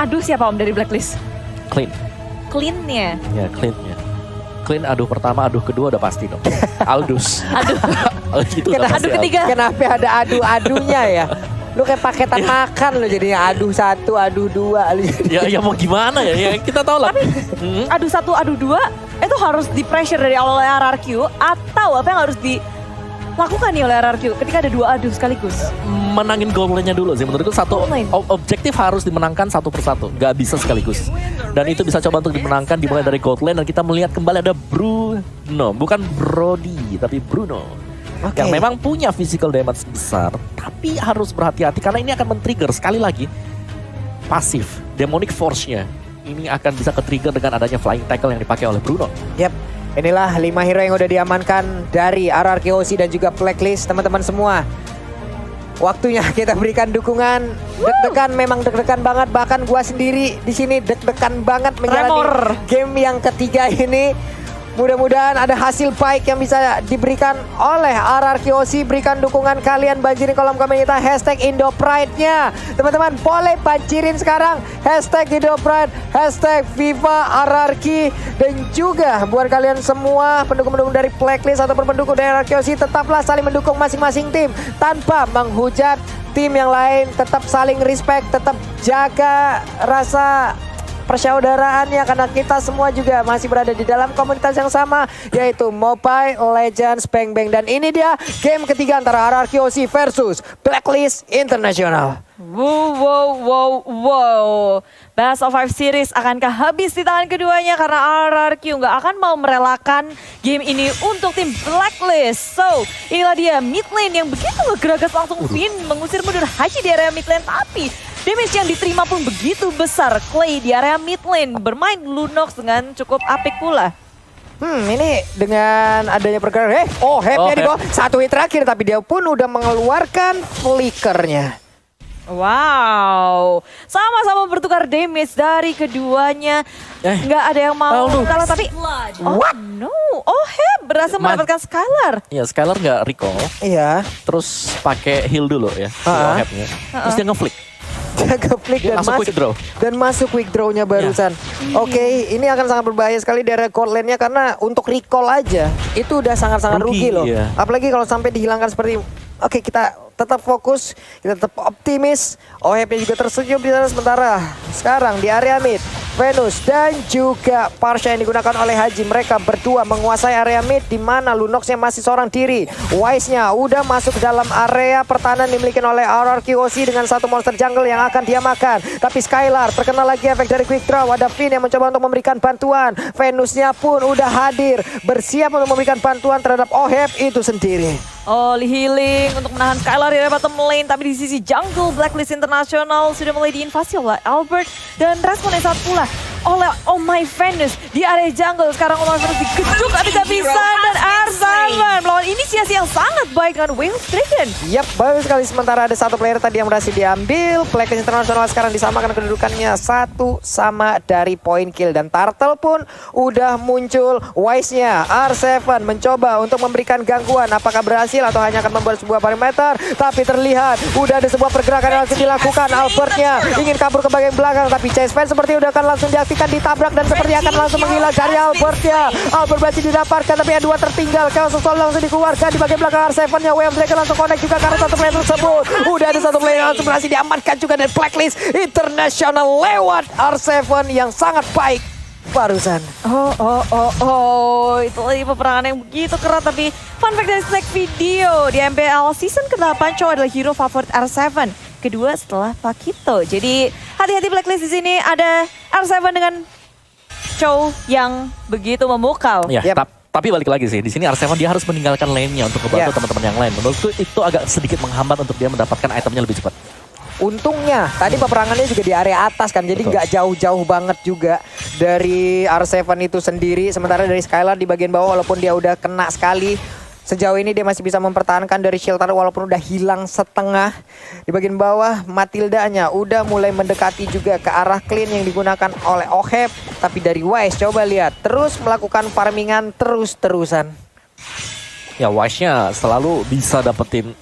Aduh siapa Om dari Blacklist? Clean. Clean-nya. Ya, clean-nya. Clean aduh pertama, aduh kedua udah pasti dong. Aldous. Aduh. Itu udah pasti Aduh ketiga. Kenapa ada adu-adunya ya? Lu kayak paketan makan lu jadinya aduh 1, aduh 2. Ya mau gimana ya? Ya kita tahu lah. Aduh 1, aduh 2 itu harus di pressure dari awal oleh RRQ atau apa yang harus dilakukan nih oleh RRQ ketika ada 2 adu sekaligus? Menangin goal line-nya dulu sih. Menurutku satu Goal line. objektif harus dimenangkan satu persatu. Gak bisa sekaligus. Dan itu bisa coba untuk dimenangkan dimulai dari goal line. Dan kita melihat kembali ada Bruno. Bukan Brody, tapi Bruno. Oke. Yang memang punya physical damage besar. Tapi harus berhati-hati karena ini akan men-trigger sekali lagi. Pasif, demonic force-nya. Ini akan bisa ke-trigger dengan adanya flying tackle yang dipakai oleh Bruno. Yap, inilah 5 hero yang udah diamankan dari RRQOC dan juga Blacklist teman-teman semua. Waktunya kita berikan dukungan. Deg-degan, memang deg-degan banget. Bahkan gua sendiri di sini deg-degan banget menjalani Tremor. game yang ketiga ini. Mudah-mudahan ada hasil baik yang bisa diberikan oleh RRQOC. Berikan dukungan kalian, banjirin kolom komen kita hashtag IndoPride-nya. Teman-teman boleh banjirin sekarang hashtag IndoPride, hashtag Viva RRQ. Dan juga buat kalian semua pendukung-pendukung dari Blacklist ataupun pendukung dari RRQOC, tetaplah saling mendukung masing-masing tim tanpa menghujat tim yang lain. Tetap saling respect, tetap jaga rasa persaudaraannya karena kita semua juga masih berada di dalam komunitas yang sama, yaitu Mobile Legends Bang Bang. Dan ini dia game ketiga antara RRQOC versus Blacklist International. Wow. Best of 5 series akankah habis di tangan keduanya karena RRQ nggak akan mau merelakan game ini untuk tim Blacklist. So, inilah dia mid lane yang begitu ngegeragas langsung Finn mengusir mundur Haji di area mid lane, tapi damage yang diterima pun begitu besar. Clay di area mid lane bermain Lunox dengan cukup apik pula. Ini dengan adanya pergerakan, Hep-nya di bawah. Satu hit terakhir tapi dia pun udah mengeluarkan flickernya. Wow, sama-sama bertukar damage dari keduanya. Nggak ada yang mau kalah, tapi What? no, Hep berhasil mendapatkan Skylar. Ya, Skylar nggak recall. Iya. Terus pakai heal dulu ya. Heal-nya. Terus dia nge-flick. Jaga flick Dia dan langsung quick draw. Dan masuk quick draw-nya barusan. Oke, ini akan sangat berbahaya sekali dari court lane-nya karena untuk recall aja itu udah sangat-sangat rugi loh. Iya. Apalagi kalau sampai dihilangkan seperti Oke, kita tetap fokus, kita tetap optimis. Ohep-nya juga tersenyum di sana sementara. Sekarang di area mid, Venus dan juga Parsha yang digunakan oleh Haji. Mereka berdua menguasai area mid di mana Lunox-nya masih seorang diri. Wise-nya udah masuk ke dalam area pertahanan dimiliki oleh RRQOC dengan satu monster jungle yang akan dia makan. Tapi Skylar terkena lagi efek dari quick draw. Ada Finn yang mencoba untuk memberikan bantuan. Venus-nya pun udah hadir, bersiap untuk memberikan bantuan terhadap Ohep itu sendiri. Oli healing untuk menahan Skylar di area bottom lane, tapi di sisi jungle Blacklist International sudah mulai diinvasi oleh Albert dan respon yang saat pula oleh Oh My Venus di area jungle. Sekarang Oh My Venus dikejuk habis-habisan dan R7 melawan inisiasi yang sangat baik dengan Whale Dragon. Yap, bagus sekali. Sementara ada satu player tadi yang berhasil diambil. Blacklist International sekarang disamakan kedudukannya 1 sama dari point kill. Dan Turtle pun udah muncul. Wise-nya R7 mencoba untuk memberikan gangguan. Apakah berhasil atau hanya akan membuat sebuah parameter? Tapi terlihat udah ada sebuah pergerakan yang langsung dilakukan. Albertnya ingin kabur ke bagian belakang, tapi Chase Fan seperti udah akan langsung diaktifkan, ditabrak dan seperti akan langsung menghilang dari Albertnya. Albert berhasil didapatkan tapi ada 2 tertinggal. Chaos Soul langsung dikeluarkan di bagian belakang R7-nya. Wave Dragon langsung connect juga karena satu player tersebut. Udah ada satu player yang langsung berhasil diamankan juga dari Blacklist International lewat R7 yang sangat baik barusan. Itu lagi peperangan yang begitu keras, tapi fun fact dari snack video di MPL season ke-8, Chow adalah hero favorit R7. Kedua setelah Pakito. Jadi hati-hati Blacklist di sini, ada R7 dengan Chow yang begitu memukau. Ya, Yep. tapi balik lagi sih, di sini R7 dia harus meninggalkan lane-nya untuk membantu teman-teman yang lain. Menurutku itu agak sedikit menghambat untuk dia mendapatkan itemnya lebih cepat. Untungnya tadi peperangannya juga di area atas kan, jadi nggak jauh-jauh banget juga dari R7 itu sendiri. Sementara dari Skylar di bagian bawah, walaupun dia udah kena sekali, sejauh ini dia masih bisa mempertahankan dari shield walaupun udah hilang setengah. Di bagian bawah Matilda-nya udah mulai mendekati juga ke arah clean yang digunakan oleh Ohep. Tapi dari Wise coba lihat, terus melakukan farmingan terus-terusan. Ya, Wise-nya selalu bisa dapetin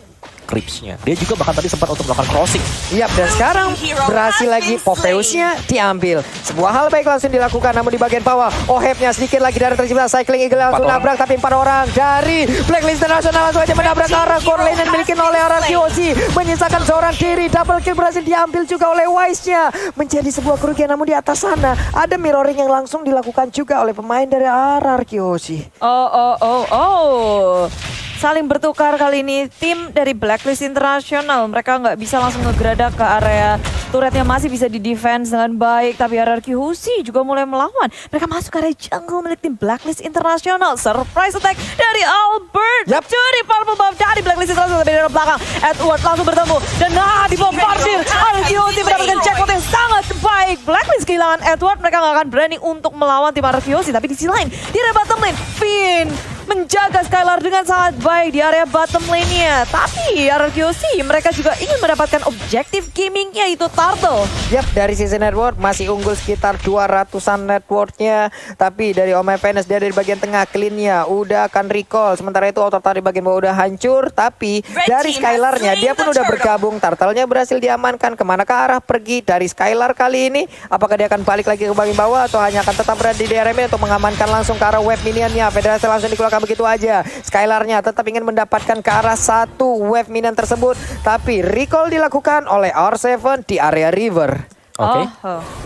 creeps-nya. Dia juga bahkan tadi sempat untuk melakukan crossing. Yap, dan sekarang berhasil lagi Popheus-nya diambil. Sebuah hal baik langsung dilakukan, namun di bagian bawah Oheb-nya sedikit lagi dari tercipta. Cycling Eagle langsung nabrak, tapi 4 orang dari Blacklist International langsung aja menabrak ke arah core lane yang dimiliki oleh RRQosi. Menyisakan seorang diri, double kill berhasil diambil juga oleh Wise-nya. Menjadi sebuah kerugian, namun di atas sana ada mirroring yang langsung dilakukan juga oleh pemain dari RRQosi. Saling bertukar kali ini tim dari Blacklist International. Mereka nggak bisa langsung ngegeradak ke area turretnya, masih bisa di-defense dengan baik. Tapi RRQosi juga mulai melawan. Mereka masuk ke area jungle milik tim Blacklist International. Surprise attack dari Albert. Curi purple buff dari Blacklist International. Tapi dari belakang Edward langsung bertemu. Dan dibombardir. RRQosi mendapatkan checkpoint yang sangat baik. Blacklist kehilangan Edward. Mereka nggak akan berani untuk melawan tim RRQosi. Tapi di sisi lain, di area bottom lane, Finn menjaga Skylar dengan sangat baik di area bottom lane-nya. Tapi RRQosi mereka juga ingin mendapatkan objektif gaming yaitu Turtle. Yap, dari sisi network masih unggul sekitar 200-an networknya. Tapi dari Oh My Venus dia dari bagian tengah clean-nya udah akan recall. Sementara itu auto di bagian bawah udah hancur. Tapi dari Skylar-nya dia pun udah bergabung. Turtle-nya berhasil diamankan. Kemana ke arah pergi dari Skylar kali ini? Apakah dia akan balik lagi ke bagian bawah atau hanya akan tetap berada di DRM untuk mengamankan langsung ke arah web minion-nya? Federasi langsung dikeluarkan begitu aja. Skylar-nya tetap ingin mendapatkan ke arah satu wave minion tersebut, tapi recall dilakukan oleh R7 di area river. Oke.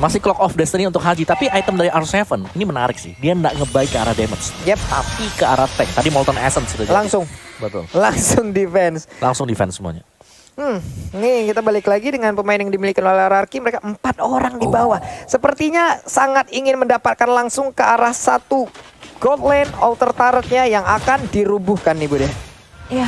Masih Clock of Destiny untuk Haji, tapi item dari R7 ini menarik sih. Dia nggak ngebuy ke arah damage. Yep. Tapi ke arah tank. Tadi Molten Essence sudah jadi. Langsung. Betul. Langsung defense. Langsung defense semuanya. Nih kita balik lagi dengan pemain yang dimiliki oleh RRQ. Mereka 4 orang di bawah. Sepertinya sangat ingin mendapatkan langsung ke arah satu gold lane outer turretnya yang akan dirubuhkan nih Bude. Ya,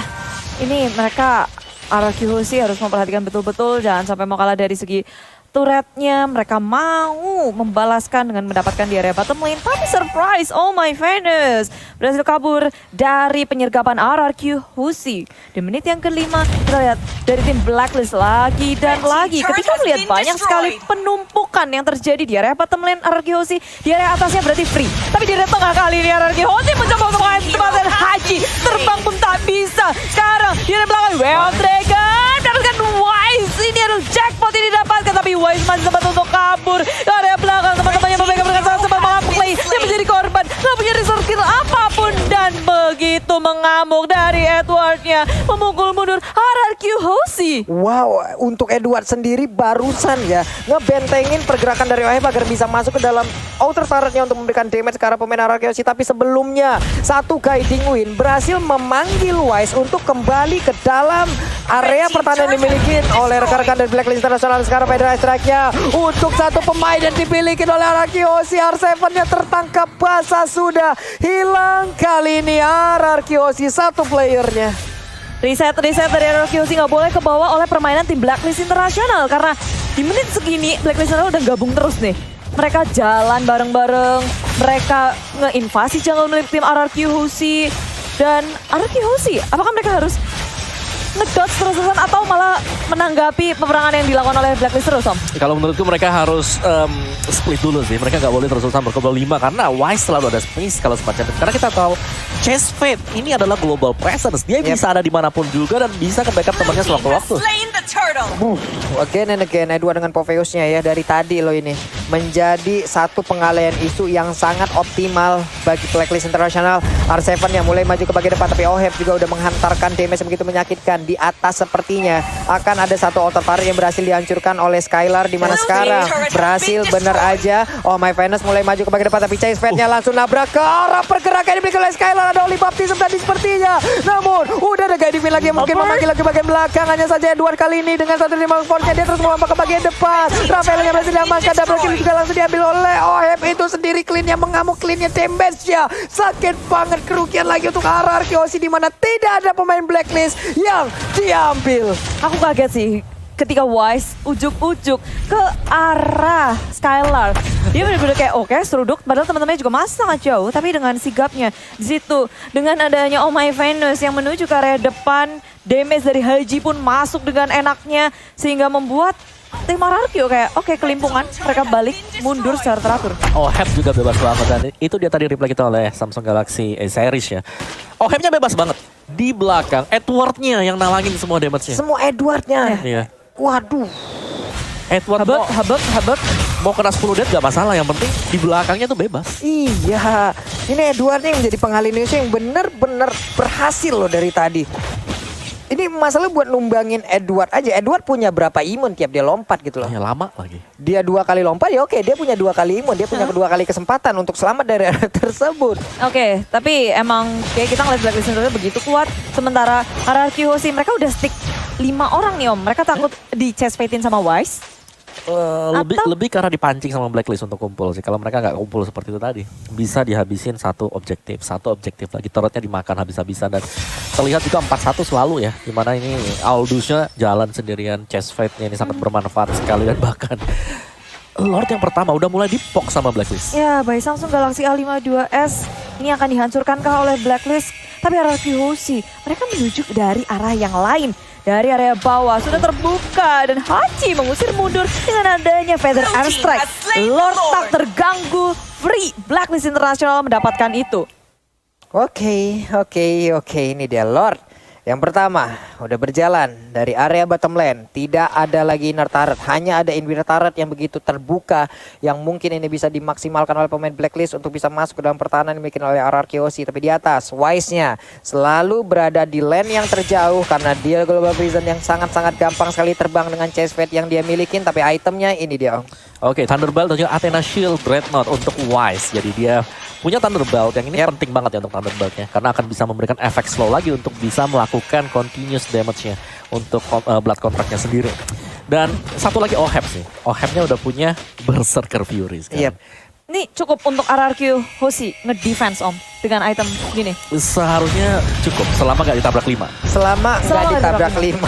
ini mereka RRQosi harus memperhatikan betul-betul jangan sampai mau kalah dari segi turretnya. Mereka mau membalaskan dengan mendapatkan di area bottom lane. Tapi surprise, Oh My Venus berhasil kabur dari penyergapan RRQosi. Di menit yang kelima kita lihat dari tim Blacklist lagi dan lagi. Ketika melihat banyak sekali penumpukan yang terjadi di area bottom lane RRQosi. Di area atasnya berarti free. Tapi di area tengah kali ini RRQosi mencoba untuk menempatkan Haji. Terbang pun tak bisa. Sekarang di area belakang Well Dragon mendapatkan Wise. Ini adalah jackpot yang didapatkan. Tapi Wise masih sempat untuk kabur ke area belakang. Teman-temannya memegang dengan sangat sempat mengamuk lagi. Dia menjadi korban. Nggak punya resource skill apapun. Dan begitu mengamuk dari Edwardnya. Memukul mundur RRQosi. Wow, untuk Edward sendiri barusan ya ngebentengin pergerakan dari Oheb agar bisa masuk ke dalam outer turretnya untuk memberikan damage ke arah pemain RRQosi. Tapi sebelumnya satu guiding win berhasil memanggil Wise untuk kembali ke dalam area pertahanan yang dimiliki oleh rekan-rekan dari Blacklist International. Sekarang Federal Strike-nya untuk satu pemain yang dimiliki oleh RRQosi. R7-nya tertangkap basah, sudah hilang kali ini RRQosi satu playernya. Reset dari RRQosi nggak boleh kebawa oleh permainan tim Blacklist International. Karena di menit segini Blacklist International udah gabung terus nih. Mereka jalan bareng-bareng, mereka ngeinvasi jungle milik tim RRQosi. Dan RRQosi, apakah mereka harus ngedodge terus-terusan atau malah menanggapi peperangan yang dilakukan oleh Blacklist terus, Om? Kalau menurutku mereka harus split dulu sih. Mereka nggak boleh terus-terusan berkumpul 5 karena Wise selalu ada space kalau semacam itu. Karena kita tahu Chase Fate ini adalah global presence. Dia bisa ada dimanapun juga dan bisa ke backup temannya sewaktu-waktu. Again and again Edward dengan Popheus-nya ya dari tadi loh ini menjadi satu pengalihan isu yang sangat optimal bagi Blacklist International. R7 yang mulai maju ke bagian depan, tapi Oheb juga udah menghantarkan damage yang begitu menyakitkan. Di atas sepertinya akan ada satu outer turret yang berhasil dihancurkan oleh Skylar, di mana sekarang berhasil bener aja Oh My Venus mulai maju ke bagian depan, tapi Chase Fate-nya langsung nabrak ke arah pergerakan yang dimiliki oleh Skylar. Ada Oli Baptism tadi sepertinya, namun udah ada guiding lagi yang mungkin memanggil lagi bagian belakang. Hanya saja Edward kali ini dengan satu lima force-nya dia terus melompat ke bagian depan. Rafael yang berhasil diamankan, double kill juga langsung diambil oleh Oheb. Itu sendiri clean-nya mengamuk, clean-nya damage-nya sakit banget. Kerugian lagi untuk RRQosi di mana tidak ada pemain Blacklist yang diambil. Aku kaget sih ketika Wise ujuk-ujuk ke arah Skylar. Dia benar-benar kayak oke, seruduk, padahal teman-temannya juga masih sangat jauh. Tapi dengan sigapnya di situ, dengan adanya Oh My Venus yang menuju ke area depan, damage dari Haji pun masuk dengan enaknya sehingga membuat tim RRQ kayak oke, kelimpungan, mereka balik mundur secara teratur. Oheb juga bebas banget dan itu dia tadi replay kita oleh Samsung Galaxy A series ya. Ohebnya bebas banget. di belakang Edward-nya yang nalangin semua damage-nya. Semua Edward-nya. Iya. Waduh. Edward Habek. mau kena 10 death gak masalah, yang penting di belakangnya tuh bebas. Iya. Ini Edward yang menjadi penghalih Indonesia yang benar-benar berhasil loh dari tadi. Ini masalah buat numbangin Edward aja. Edward punya berapa imun tiap dia lompat gitu loh. Ya lama lagi. Dia 2 kali lompat ya oke, dia punya 2 kali imun, dia punya 2 kali kesempatan untuk selamat dari area tersebut. Oke, tapi emang kayak kita ngeliat Blacklist sebenarnya begitu kuat. Sementara RRQ Hoshi mereka udah stick 5 orang nih Om. Mereka takut di chest fatein sama Wise. Lebih karena dipancing sama Blacklist untuk kumpul sih. Kalau mereka nggak kumpul seperti itu tadi, bisa dihabisin satu objektif lagi. Turretnya dimakan habis-habisan dan terlihat juga 4-1 selalu ya. Dimana ini Aldous-nya jalan sendirian, chest fight-nya ini sangat bermanfaat sekali dan bahkan Lord yang pertama udah mulai dipok sama Blacklist. Ya, by Samsung Galaxy A52s ini akan dihancurkankah oleh Blacklist? Tapi RRQ Hoshi mereka menuju dari arah yang lain. Dari area bawah sudah terbuka dan Hachi mengusir mundur dengan adanya Feather Airstrike. Lord tak terganggu, free. Blacklist International mendapatkan itu. Oke, ini dia Lord. Yang pertama, udah berjalan dari area bottom lane. Tidak ada lagi inner turret, hanya ada inner turret yang begitu terbuka. Yang mungkin ini bisa dimaksimalkan oleh pemain Blacklist untuk bisa masuk ke dalam pertahanan yang dimiliki oleh RRQ Hoshi. Tapi di atas, Wise-nya selalu berada di lane yang terjauh. Karena dia Global Prison yang sangat-sangat gampang sekali terbang dengan chest fate yang dia milikin. Tapi itemnya ini dia Om. Oke, Thunderbolt dan juga Athena Shield Dreadnought untuk Wise. Jadi dia punya Thunderbolt yang ini penting banget ya untuk Thunderboltnya. Karena akan bisa memberikan efek slow lagi untuk bisa melakukan continuous damage-nya untuk Blood Contract-nya sendiri. Dan satu lagi Oheb sih. Ohebnya udah punya Berserker Fury sekarang. Yep. Ini cukup untuk RRQ Hoshi ngedefense Om dengan item gini. Seharusnya cukup selama gak ditabrak 5. Selama nggak ditabrak 5.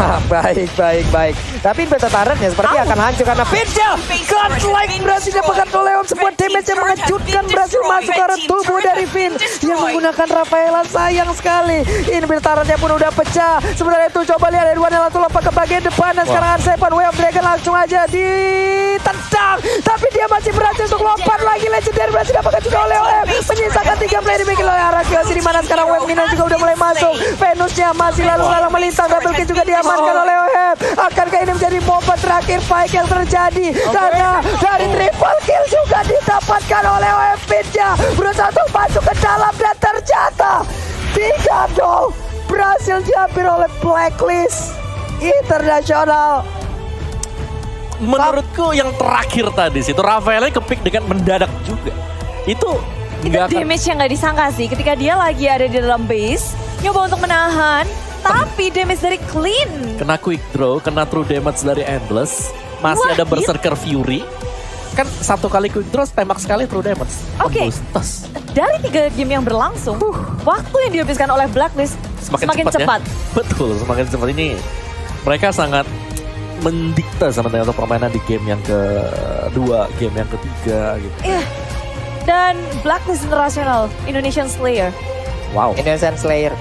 Baik. Tapi beta turretnya seperti akan hancur karena Finja godlike berhasil dapatkan oleh Om. Sebuah damage yang mengejutkan berhasil masuk ke arah tubuh dari Finn yang menggunakan Rafaela. Sayang sekali. Ini beta turretnya pun udah pecah. Sebenarnya itu coba lihat Edwin yang langsung lompat ke bagian depan dan sekarang Arsepan Way of Dragon langsung aja ditendang. Tapi dia masih berhasil untuk lompat lagi. Legendary berhasil dapatkan juga oleh OM. Menyisakan 3 player dimiliki oleh RRQ Hoshi di mana sekarang Wave Minion juga udah mulai masuk. Venusnya masih lalu-lalang melintang. Double kill juga diamankan oleh OM. Akankah ini menjadi momen terakhir fight yang terjadi? Karena dari triple kill juga didapatkan oleh OM. Finja berusaha untuk masuk ke dalam dan ternyata 3-0 berhasil diambil oleh Blacklist International. Menurutku yang terakhir tadi sih, itu Rafaelnya kepick dengan mendadak juga. Itu nggak akan... damage yang nggak disangka sih ketika dia lagi ada di dalam base, nyoba untuk menahan, tapi damage dari Clean. Kena quick draw, kena true damage dari Endless, masih ada Berserker Fury. Kan 1 kali quick draw tembak sekali true damage. Oke. Tos. Dari 3 game yang berlangsung, waktu yang dihabiskan oleh Blacklist semakin cepat. Ya? Betul, semakin cepat ini. Mereka sangat mendikte sebenarnya untuk permainan di game yang kedua, game yang ketiga gitu. Iya. Dan Blacklist International, Indonesian Slayer. Wow. Indonesian Slayer